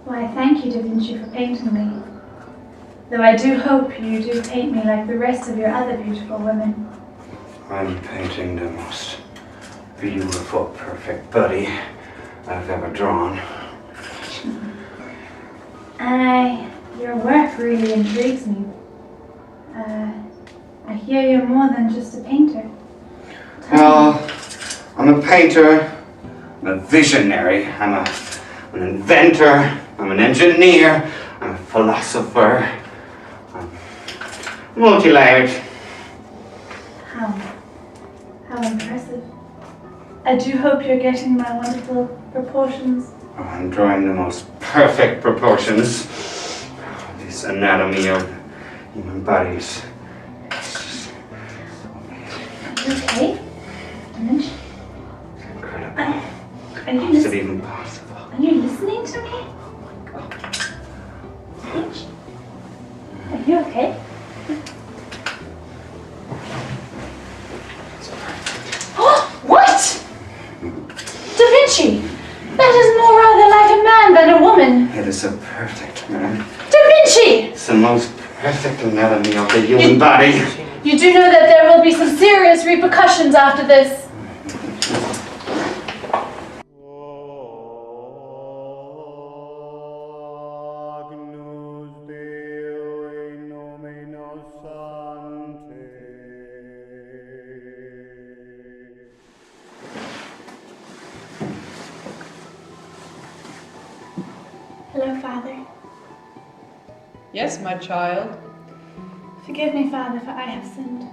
Why, thank you, Da Vinci, for painting me. Though I do hope you do paint me like the rest of your other beautiful women. I'm painting the most beautiful, perfect body I've ever drawn. Your work really intrigues me. I hear you're more than just a painter. Well, I'm a painter, I'm a visionary, I'm an inventor, I'm an engineer, I'm a philosopher, I'm multi-layered. How impressive. I do hope you're getting my wonderful proportions. Oh, I'm drawing the most perfect proportions. This anatomy of human bodies. It's just Are you okay? incredible. Are you How is it listening? even possible? Are you listening to me? Oh my God. Bitch. Are you okay? What? Da Vinci! That is more rather like a man than a woman. It is a perfect man. Da Vinci! It's the most perfect anatomy of the human body. You do know that there will be some serious repercussions after this. Hello, Father. Yes, my child. Forgive me, Father, for I have sinned.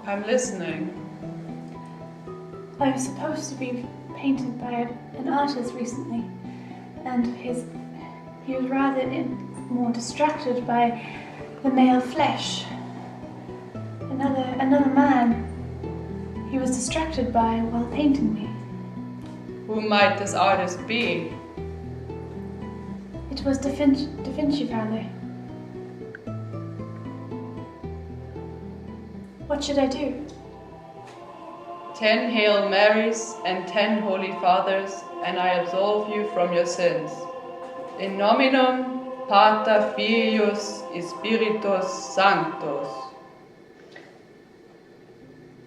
I'm listening. I was supposed to be painted by an artist recently, and he was rather more distracted by the male flesh. Another man he was distracted by while painting me. Who might this artist be? It was Da Vinci, Father. What should I do? 10 Hail Marys and 10 Holy Fathers, and I absolve you from your sins. In nominum Pater Filius Spiritus Sanctus.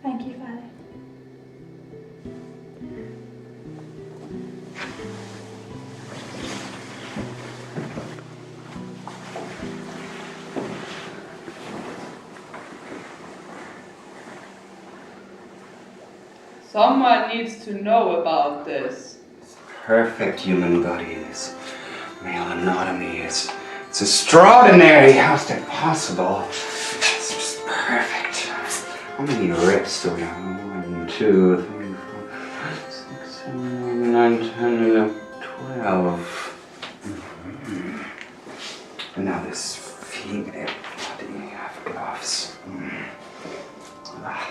Thank you, Father. Someone needs to know about this. Perfect human body is male anatomy. It's extraordinary. How's that possible? It's just perfect. How many ribs do we have? 1, 2, 3, 4, 5, 6, 7, 8, 9, 10, 11, 12. And now this female body have gloves. Blah.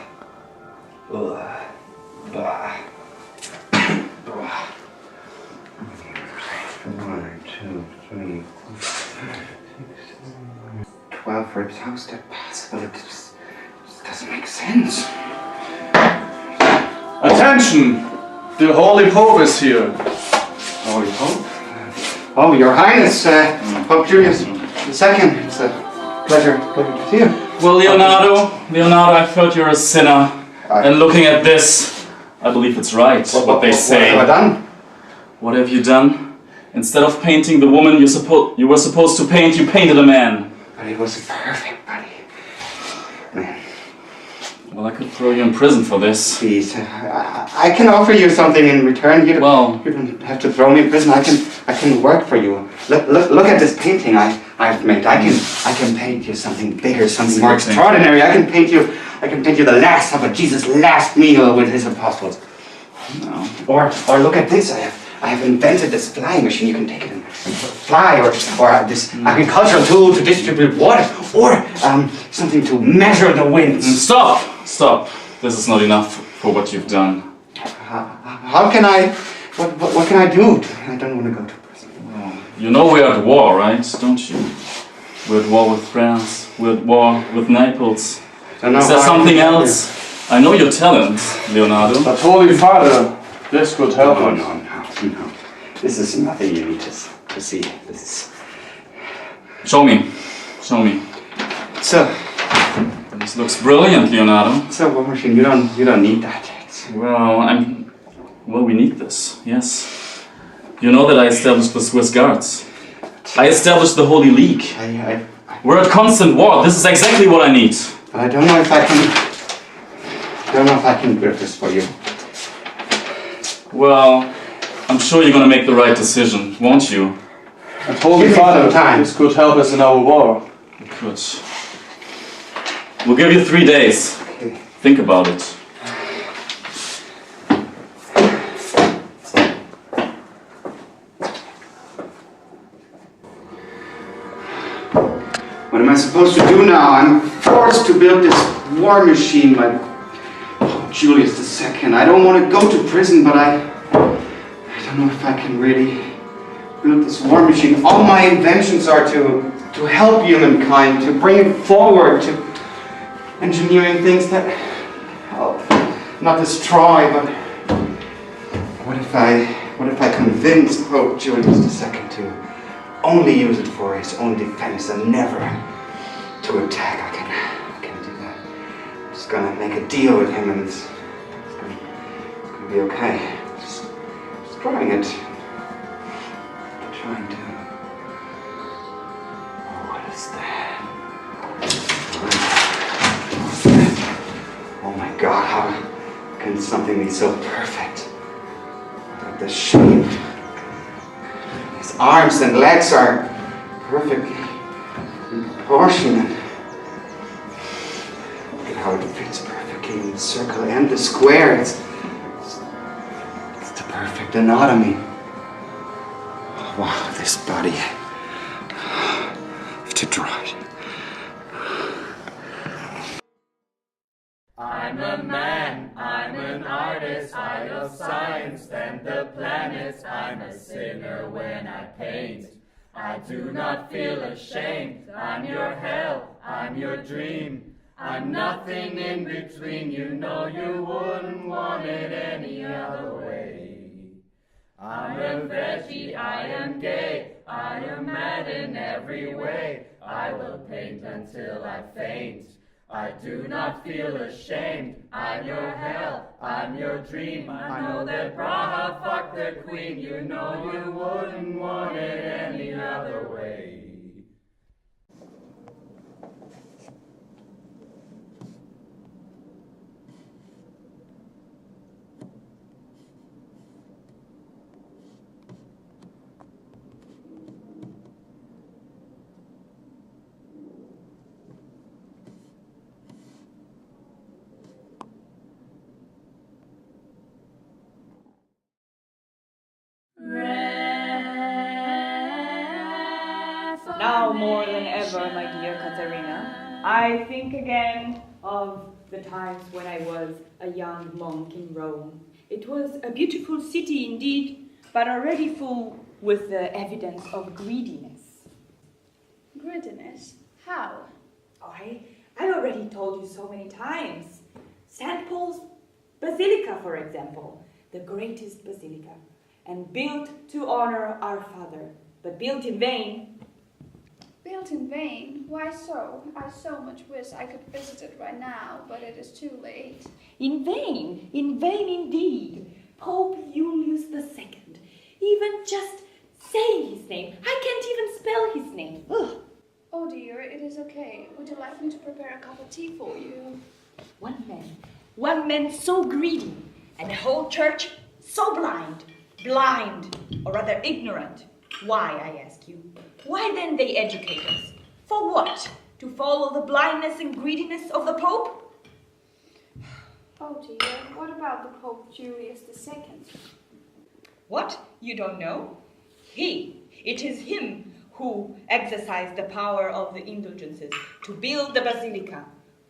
1, 2, 3, 4, 5, 6, 7, 12 ribs. How's that possible? It's doesn't make sense. Attention! The Holy Pope is here. Holy Pope? Oh, Your Highness, Pope Julius II. It's a pleasure to see you. Well, Leonardo, I've heard you're a sinner. And looking at this, I believe it's right, what they say. What have I done? What have you done? Instead of painting the woman you were supposed to paint, you painted a man. But it was perfect, buddy. Man. Well, I could throw you in prison for this. Please, I can offer you something in return. You don't have to throw me in prison. I can work for you. Look at this painting I've made. I can paint you something bigger, something more extraordinary. I can paint you the last of Jesus' last meal with his apostles. No. Or look at this. I have invented this flying machine. You can take it and fly, or this agricultural tool to distribute water, or something to measure the winds. Stop! This is not enough for what you've done. How can I? What can I do? I don't want to go to prison. Well, you know we're at war, right? Don't you? We're at war with France. We're at war with Naples. Is there something else? I know your talent, Leonardo. But Holy Father, this could help us. No. This is nothing you need to see. This is... Show me. So... This looks brilliant, Leonardo. So, war machine, you don't need that. Well, we need this, yes. You know that I established the Swiss Guards. I established the Holy League. We're at constant war. This is exactly what I need. But I don't know if I can grip this for you. Well, I'm sure you're gonna make the right decision, won't you? And Holy Father, this could help us in our war. It could. We'll give you 3 days. Okay. Think about it. What am I supposed to do now? I'm forced to build this war machine like Pope Julius II. I don't want to go to prison, but I don't know if I can really build this war machine. All my inventions are to help humankind, to bring it forward, to engineering things that help, not destroy. But what if I convince Pope Julius II to only use it for his own defense and never to attack? I can do that. I'm just gonna make a deal with him, and it's gonna be okay. Just trying it. Trying to. Oh, what is that? Oh my God! How can something be so perfect? Look at the shape. His arms and legs are perfectly proportionate. Look at how it fits perfectly in the circle and the square. It's the perfect anatomy. Oh, wow, this body. I have to draw it. I'm a man, I'm an artist, I love science and the planets. I'm a sinner when I paint. I do not feel ashamed. I'm your hell, I'm your dream. I'm nothing in between. You know you wouldn't want it any other way. I'm a veggie, I am gay, I am mad in every way. I will paint until I faint. I do not feel ashamed. I'm your hell, I'm your dream. I know that Braha fucked the queen. You know you wouldn't want it any other way. Now more than ever, my dear Katharina, I think again of the times when I was a young monk in Rome. It was a beautiful city indeed, but already full with the evidence of greediness. Greediness? How? I I already told you so many times. St. Paul's Basilica, for example, the greatest basilica, and built to honor our Father, but built in vain. Built in vain? Why so? I so much wish I could visit it right now, but it is too late. In vain indeed. Pope Julius II. Even just saying his name, I can't even spell his name. Ugh. Oh dear, it is okay. Would you like me to prepare a cup of tea for you? One man so greedy, and the whole church so blind, or rather ignorant. Why, I ask you? Why then they educate us? For what? To follow the blindness and greediness of the Pope? Oh dear, what about the Pope Julius II? What? You don't know? It is him who exercised the power of the indulgences to build the basilica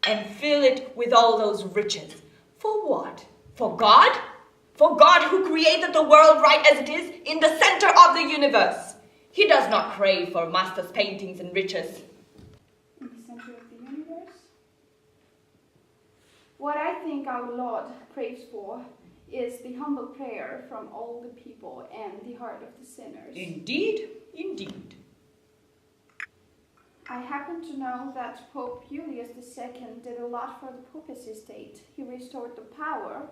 and fill it with all those riches. For what? For God? For God who created the world right as it is in the center of the universe. He does not crave for masters' paintings and riches. In the center of the universe? What I think our Lord craves for is the humble prayer from all the people and the heart of the sinners. Indeed. I happen to know that Pope Julius II did a lot for the papacy state. He restored the power.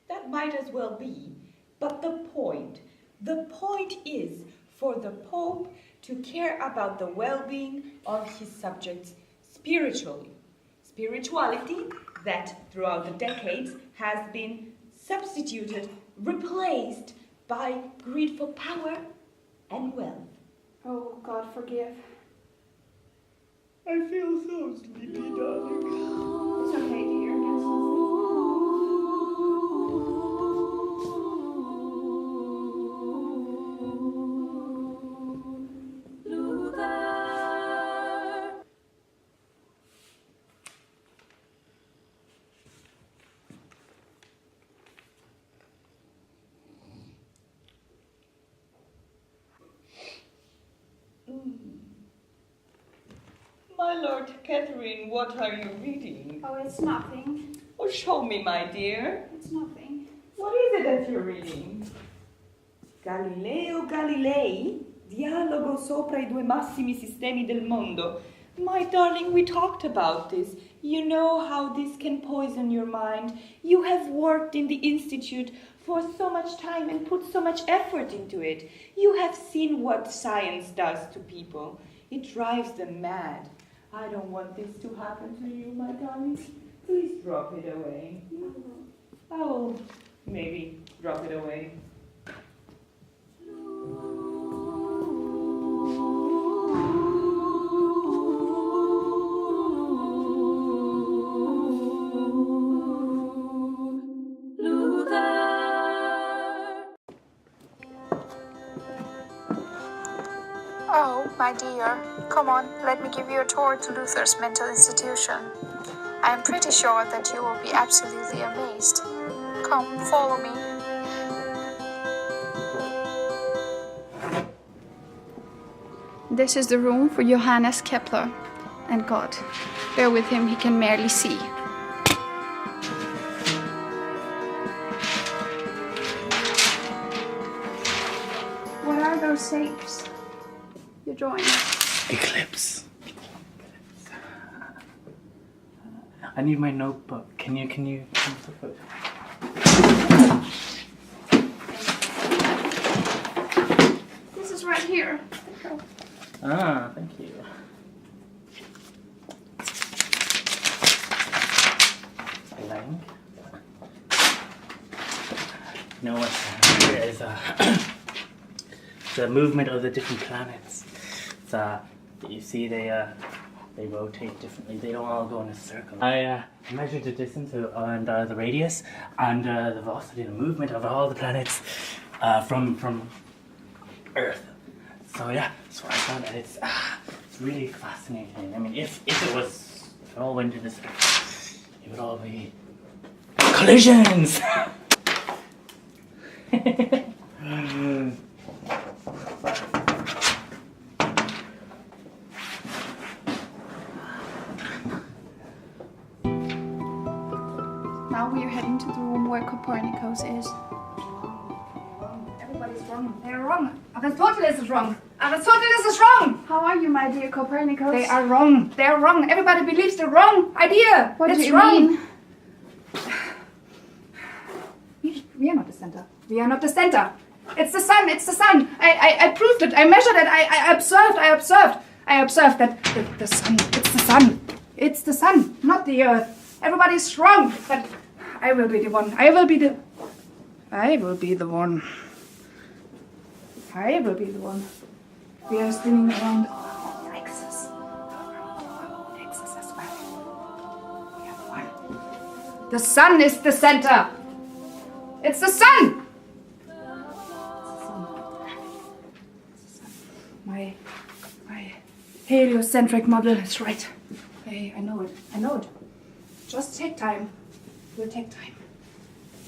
That might as well be. But the point is for the Pope to care about the well-being of his subjects spiritually. Spirituality that throughout the decades has been substituted, replaced by greed for power and wealth. Oh, God forgive. I feel so sleepy, darling. It's okay, dear. Get some My Lord Catherine, what are you reading? Oh, it's nothing. Oh, show me, my dear. It's nothing. What is it that you're reading? Galileo Galilei, dialogo sopra I due massimi sistemi del mondo. My darling, we talked about this. You know how this can poison your mind. You have worked in the institute for so much time and put so much effort into it. You have seen what science does to people. It drives them mad. I don't want this to happen to you, my darling. Please drop it away. I will maybe drop it away. Oh, my dear, come on, let me give you a tour to Luther's mental institution. I am pretty sure that you will be absolutely amazed. Come, follow me. This is the room for Johannes Kepler. And God, bear with him, he can merely see. What are those shapes you're drawing? Eclipse. I need my notebook. Can you This is right here. Ah, thank you. Blank. You know what? Here is the movement of the different planets. You see they rotate differently. They don't all go in a circle. I measured the distance and the radius and the velocity, the movement of all the planets from Earth. So yeah, that's what I found, and it's really fascinating. I mean, if it all went in a circle, it would all be collisions. Now we are heading to the room where Copernicus is. Everybody's wrong. They're wrong. Aristoteles is wrong. Aristoteles is wrong. How are you, my dear Copernicus? They are wrong. They are wrong. Everybody believes the wrong idea. What do you mean? We are not the center. We are not the center. It's the sun. It's the sun. I proved it. I measured it. I observed that the sun. It's the sun. It's the sun, not the earth. Everybody's wrong, but I will be the one. I will be the one. I will be the one. We are spinning around our axis. Our axis as well. We are the one. The sun is the center. It's the sun. My heliocentric model is right. I know it. I know it. Just take time. It will take time.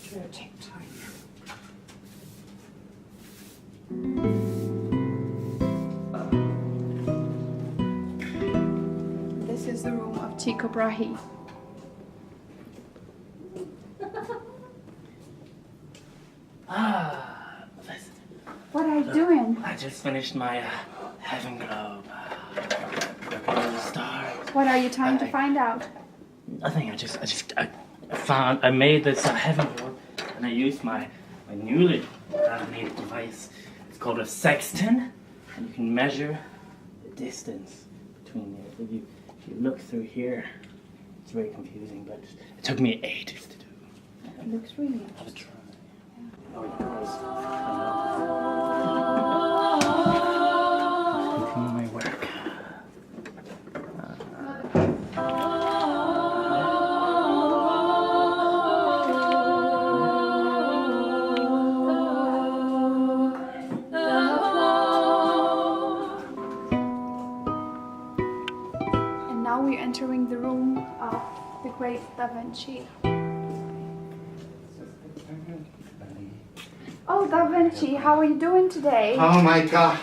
It will take time. This is the room of Tycho Brahe. Listen. What are you doing? I just finished my heaven globe. Looking at the stars. What are you trying to find out? Nothing. I made this heaven globe, and I used my newly made device. It's called a sextant, and you can measure the distance between the. If you look through here, it's very confusing, but it took me ages to do. It looks really Have a try. Yeah. Oh, it goes. Continue my work. And now we're entering the room of the great Da Vinci. Oh, Da Vinci, how are you doing today? Oh my God.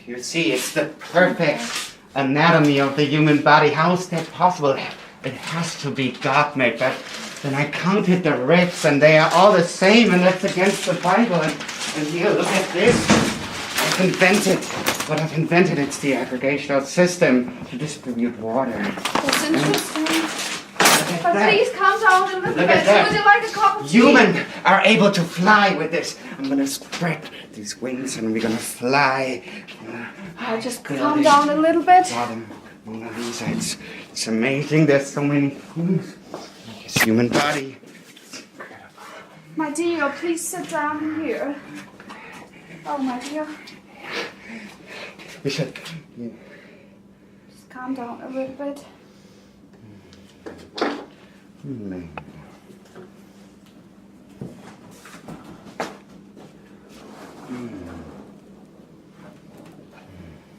You see, it's the perfect anatomy of the human body. How is that possible? It has to be God-made. But then I counted the ribs and they are all the same, and that's against the Bible. And here, look at this. What I've invented, it's the aggregational system to distribute water. That's interesting. Look at But that. please calm down a little Look bit. at that. Would you like a cup of tea? Humans are able to fly with this. I'm gonna spread these wings and we're gonna fly. I'll just calm down a little bit. Mona Lisa, it's amazing. There's so many things. This human body. My dear, please sit down here. Oh, my dear. We should. Yeah. Just calm down a little bit.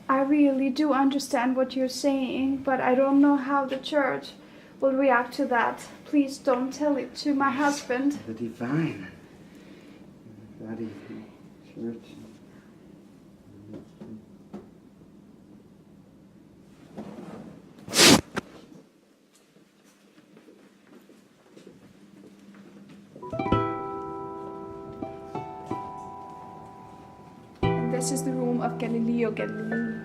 I really do understand what you're saying, but I don't know how the church will react to that. Please don't tell it to my husband. The divine. Body, church. And this is the room of Galileo Galilei.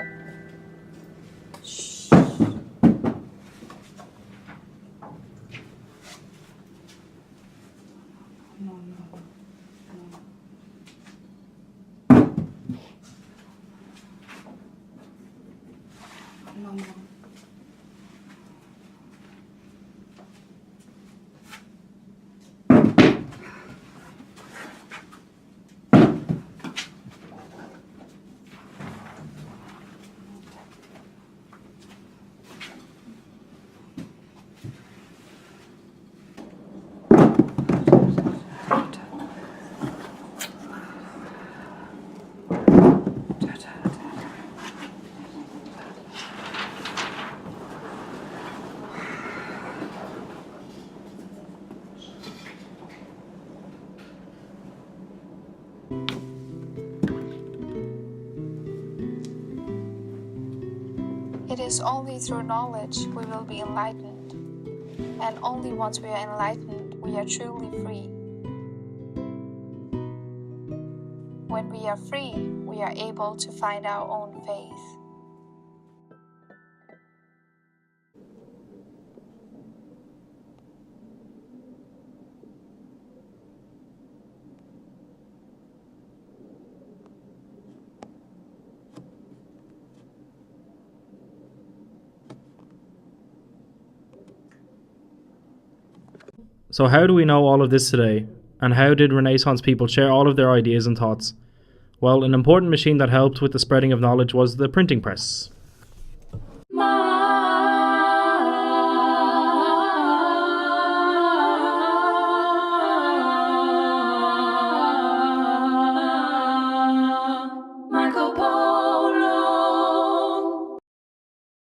It is only through knowledge we will be enlightened. And only once we are enlightened we are truly free. When we are free, we are able to find our own faith. So how do we know all of this today? And how did Renaissance people share all of their ideas and thoughts? Well, an important machine that helped with the spreading of knowledge was the printing press.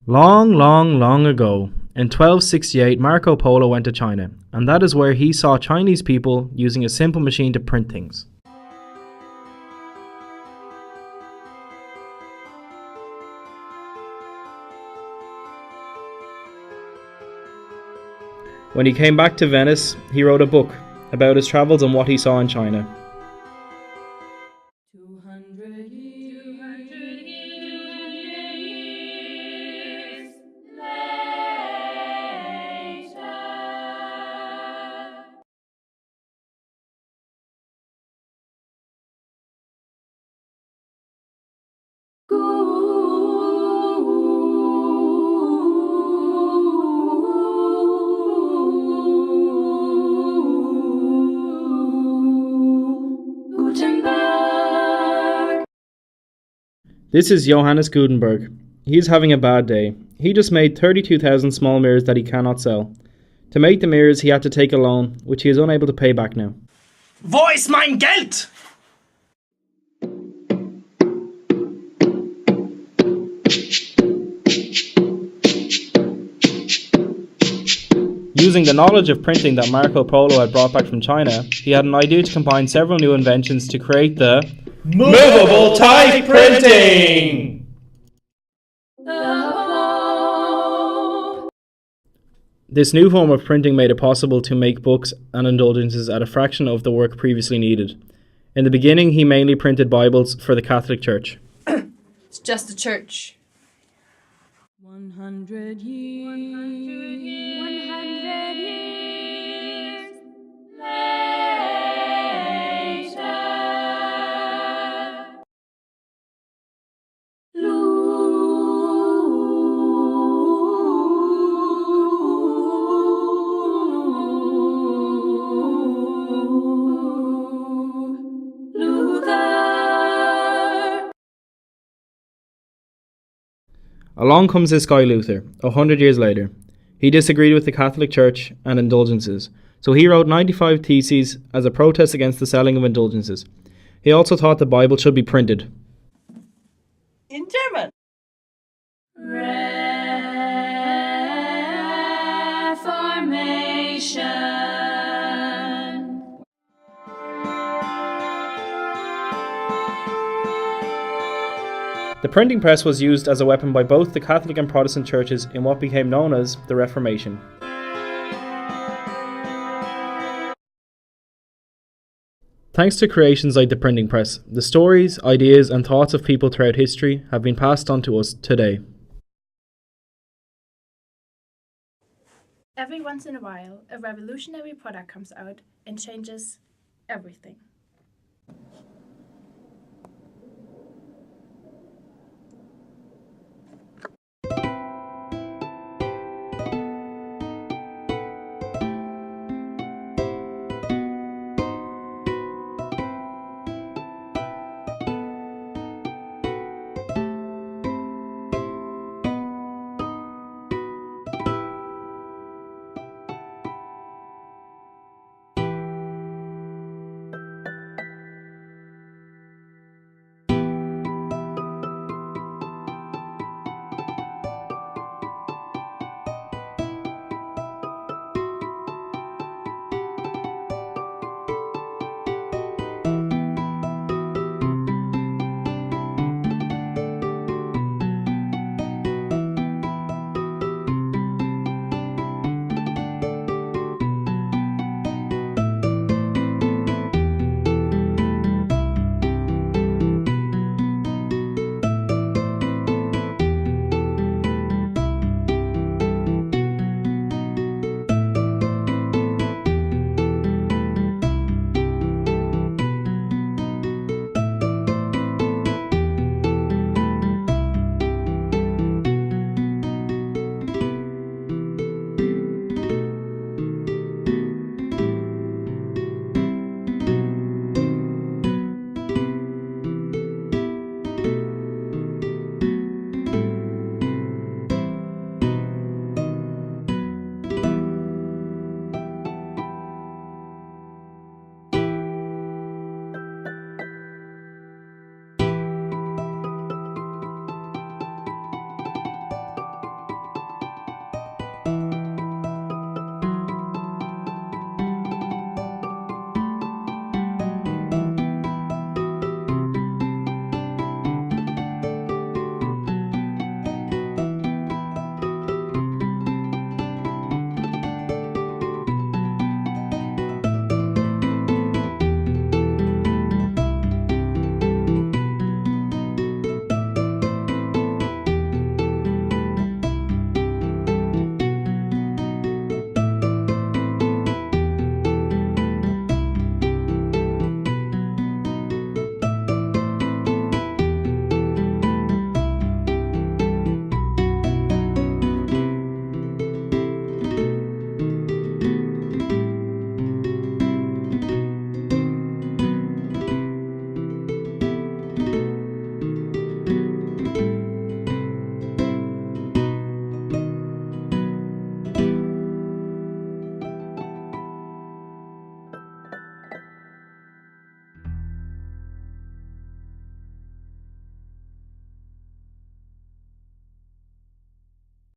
Long, long, long ago, in 1268, Marco Polo went to China, and that is where he saw Chinese people using a simple machine to print things. When he came back to Venice, he wrote a book about his travels and what he saw in China. 200 years This is Johannes Gutenberg. He's having a bad day. He just made 32,000 small mirrors that he cannot sell. To make the mirrors, he had to take a loan, which he is unable to pay back now. Wo ist mein Geld? Using the knowledge of printing that Marco Polo had brought back from China, he had an idea to combine several new inventions to create the Movable type printing! This new form of printing made it possible to make books and indulgences at a fraction of the work previously needed. In the beginning, he mainly printed Bibles for the Catholic Church. It's just a church. 100 years. 100 years later. Along comes this guy Luther, 100 years later. He disagreed with the Catholic Church and indulgences, so he wrote 95 theses as a protest against the selling of indulgences. He also thought the Bible should be printed. In German. Reformation. The printing press was used as a weapon by both the Catholic and Protestant churches in what became known as the Reformation. Thanks to creations like the printing press, the stories, ideas and thoughts of people throughout history have been passed on to us today. Every once in a while, a revolutionary product comes out and changes everything.